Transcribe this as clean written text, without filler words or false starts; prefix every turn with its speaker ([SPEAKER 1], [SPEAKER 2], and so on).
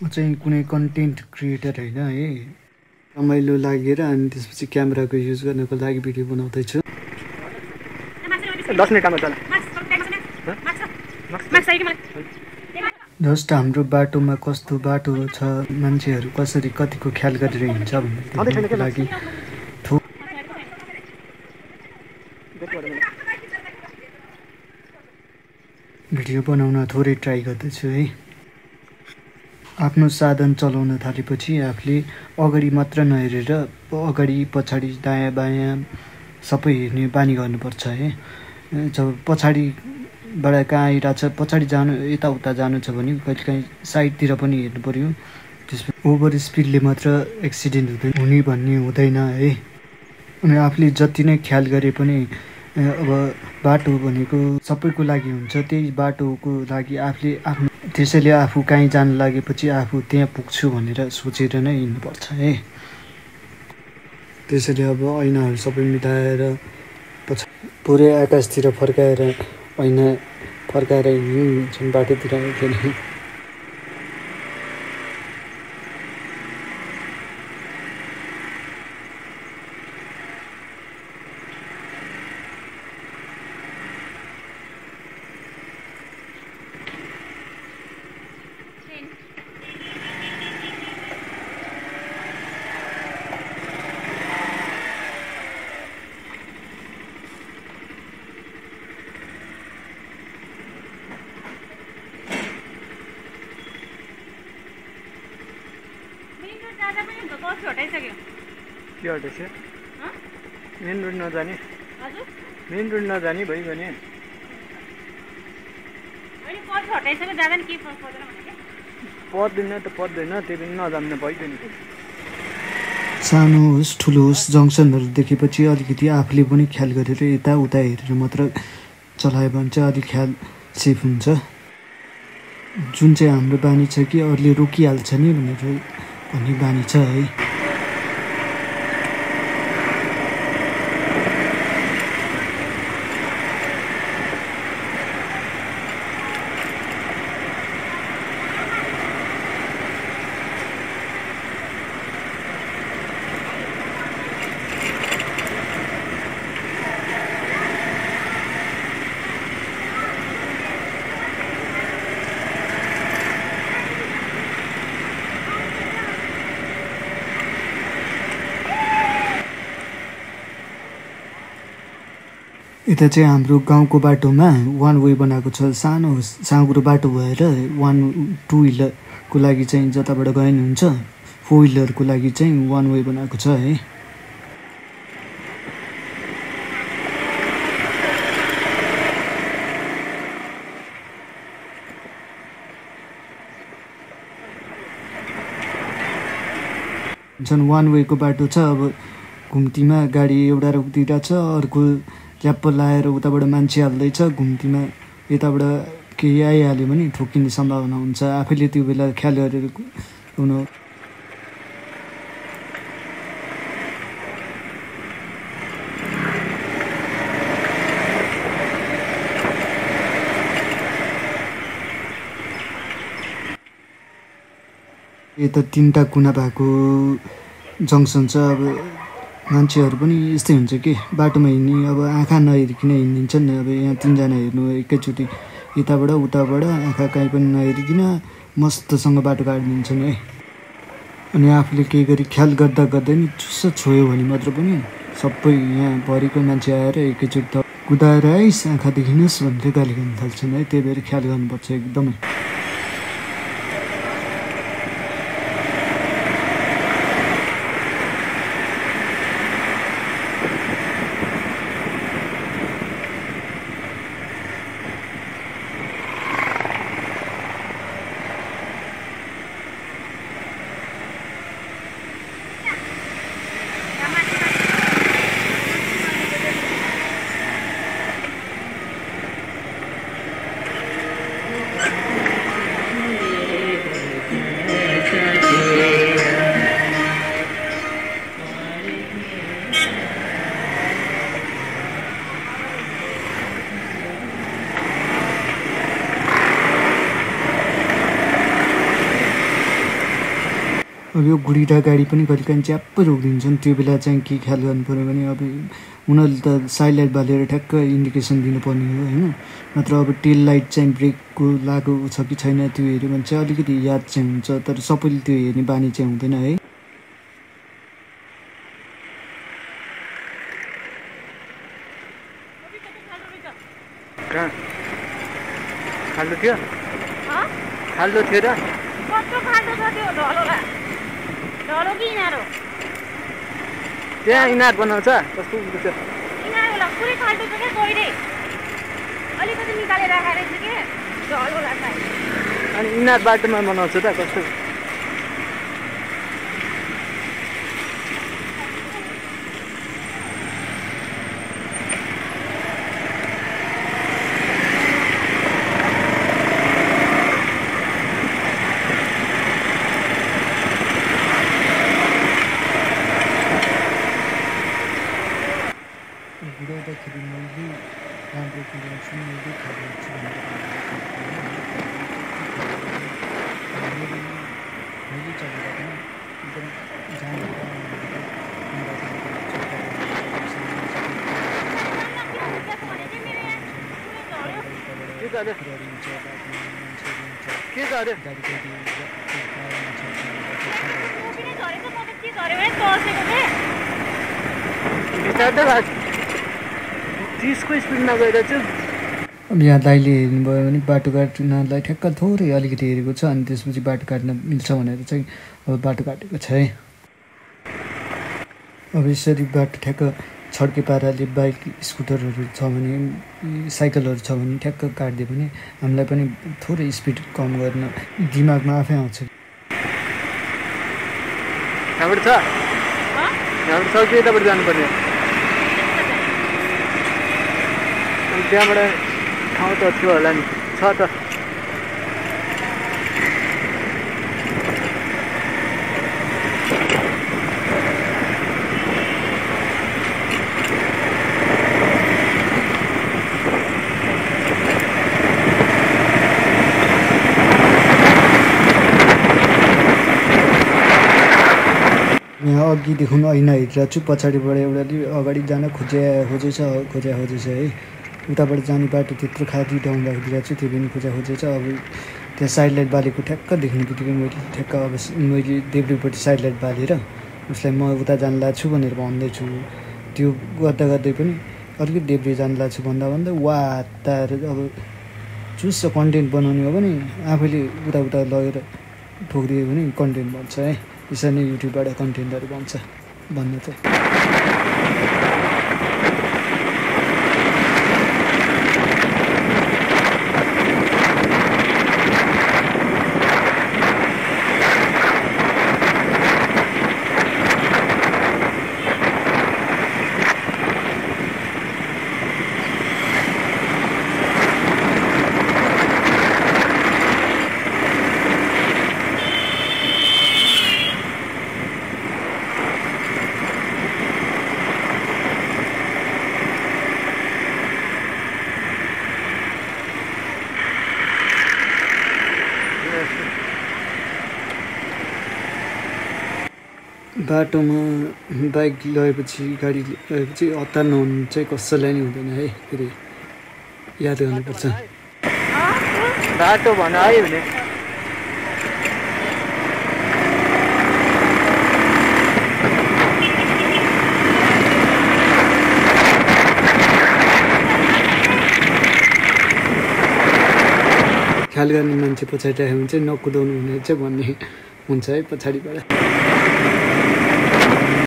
[SPEAKER 1] म चाहिँ कुनै कन्टेन्ट क्रिएटर होइन है, रमाइलो लागेर अनि त्यसपछि क्यामेराको युज गर्नको लागि भिडियो बनाउँदैछु।
[SPEAKER 2] 10 मिनट काम गर्छ होला।
[SPEAKER 1] जस्ट हाम्रो बाटोमा कस्तो बाटो छ, मान्छेहरू कसरी कतिको ख्याल गरेर हिँड्छ भन्ने लागि भिडियो बनाउन थोरै ट्राई गर्दैछु है। आफ्नो साधन चलाउन थालेपछि आफूले अगाडि मात्र नहेरेर अगाडि पछाडि दायाँ बायाँ सबै हेर्ने बानी गर्नुपर्छ है। जब पछाडिबाट कहाँ आइरहेछ, पछाडि जानु यताउता जानु छ भने कहिलेकाहीँ साइडतिर पनि हेर्नु पऱ्यो। त्यसमा ओभर स्पिडले मात्र एक्सिडेन्ट हुने भन्ने हुँदैन है। अनि आफूले जति नै ख्याल गरे पनि अब बाटो भनेको सबैको लागि हुन्छ, त्यही बाटोको लागि आफूले आफ्नो त्यसैले आफू कहीँ जानु लागेपछि आफू त्यहाँ पुग्छु भनेर सोचेर नै हिँड्नुपर्छ है। त्यसैले अब ऐनाहरू सबै मिलाएर पुरै आकाशतिर फर्काएर ऐना फर्काएर हिँड्छन् बाटोतिर फेरि।
[SPEAKER 2] के हटेछ? मेन रोड नजाने, मेन रोड नजाने भइगयो नि। पर्दैन त पर्दैन, त्यही पनि नजान्नु भइगयो नि।
[SPEAKER 1] सानो होस् ठुलो होस् जङ्सनहरू देखेपछि अलिकति आफूले पनि ख्याल गरेर यताउता हेरेर मात्र चलायो भने चाहिँ अलिक ख्याल सेफ हुन्छ। जुन चाहिँ हाम्रो बानी छ कि अरूले रोकिहाल्छ नि भनेर भन्ने बानी छ है। यता चाहिँ हाम्रो गाउँको बाटोमा वान वे बनाएको छ, सानो साँगुरो बाटो भएर 1-2 व्हिलरको लागि चाहिँ जताबाट गए नि हुन्छ, 4 व्हिलरको लागि चाहिँ वान वे बनाएको छ है। झन् वान वेको बाटो छ। अब घुम्तीमा गाडी एउटा रोकिदिरहेछ, अर्को ल्याप्प लाएर उताबाट मान्छे हाल्दैछ, घुम्तीमा यताबाट केही आइहाल्यो भने ठोकिने सम्भावना हुन्छ। आफैले त्यो बेला ख्याल गरेर हुनु। यता 3टा कुना भएको जङ्सन छ। अब मान्छेहरू पनि यस्तै हुन्छ कि बाटोमा हिँड्ने अब आँखा नहेरिकन हिँडिदिन्छन् नि। अब यहाँ 3जना हेर्नु एकैचोटि यताबाट उताबाट आँखा कहीँ पनि नहेरिकन मस्तसँग बाटो काटिदिन्छन् है। अनि आफूले केही गरी ख्याल गर्दा गर्दै नि चुस्स छोयो भने मात्र पनि सबै यहाँ भरिको मान्छे आएर एकैचोटि कुदाएर आइस आँखा देखिनुहोस् भनेर गाली गर्न थाल्छन् है। त्यही भएर ख्याल गर्नुपर्छ एकदमै। अब यो गुडिटा गाडी पनि कहिलेकाहीँ च्याप्प रोकिदिन्छन्, त्यो बेला चाहिँ के ख्याल गर्नु पऱ्यो भने अब उनीहरूले त साइड लाइट बालेर ठ्याक्क इन्डिकेसन दिनुपर्ने हो होइन। नत्र अब टेल लाइट चाहिँ ब्रेकको लागु छ कि छैन त्यो हेऱ्यो भने चाहिँ अलिकति याद चाहिँ हुन्छ, तर सबैले त्यो हेर्ने बानी चाहिँ हुँदैन है।
[SPEAKER 2] खाल्डो थियो खाल्डो थियो र
[SPEAKER 3] कस्तो खाल्डो छ त्यो ढलोलाई ढलो कि इनार हो
[SPEAKER 2] त्यहाँ इनार बनाउँछ कस्तो त्यो
[SPEAKER 3] इनार होला पुरै खाल्डो छ क्या गइरे अलिकति निकालेर राखेर छ के ढलोलाई चाहिँ
[SPEAKER 2] अनि इनार बाटोमा बनाउँछ त कस्तो
[SPEAKER 1] बुढाउँदाखेरि मैले राम्रो कुराउँछु, मैले खाँदैछु मैले चलेर पनि एकदम
[SPEAKER 2] तीसको स्पिडमा गएर चाहिँ
[SPEAKER 1] अब यहाँ दाइले हेर्नुभयो भने बाटो काट्नलाई ठ्याक्क थोरै अलिकति हेरेको छ, अनि त्यसपछि बाटो काट्न मिल्छ भनेर चाहिँ अब बाटो काटेको छ है। अब यसरी बाटो ठ्याक्क छड्के पाराले बाइक स्कुटरहरू छ भने साइकलहरू छ भने ठ्याक्क काटिदियो भने हामीलाई पनि थोरै स्पिड कम गर्न दिमागमा आफै आउँछ।
[SPEAKER 2] यहाँबाट छ कि यताबाट जानुपर्ने त्यहाँबाट ठाउँ त थियो होला नि छ त
[SPEAKER 1] यहाँ अघिदेखि ऐना हेरिरहेको छु, पछाडिबाट एउटाले अगाडि जान खोजेछ है। उताबाट जाने बाटो त्यत्रो खाली डाउन राखिदिरहेको छु, त्यो पनि खोजेछ। अब त्यहाँ साइड लाइट बालेको ठ्याक्क देख्ने बित्तिकै मैले ठ्याक्क अब मैले देब्रेपट्टि साइड लाइट बालेर उसलाई म उता जान लाग्छु भनेर भन्दैछु। त्यो गर्दै पनि अलिकति देब्रे जान लाग्छु भन्दा वा तार अब चुस्स कन्टेन्ट बनाउने हो भने आफैले उता लगेर ठोकिदियो भने कन्टेन्ट बन्छ है। यसरी नै युट्युबबाट कन्टेन्टहरू बन्छ भन्ने चाहिँ। बाटोमा बाइक लगेपछि गाडी लगेपछि हतार नहुनु चाहिँ कसैलाई नै हुँदैन है, फेरि याद गर्नुपर्छ।
[SPEAKER 2] बाटो भन है भने
[SPEAKER 1] ख्याल गर्ने मान्छे पछाडि राख्यो भने चाहिँ नकुदाउनु हुने चाहिँ भन्ने हुन्छ है पछाडिबाट।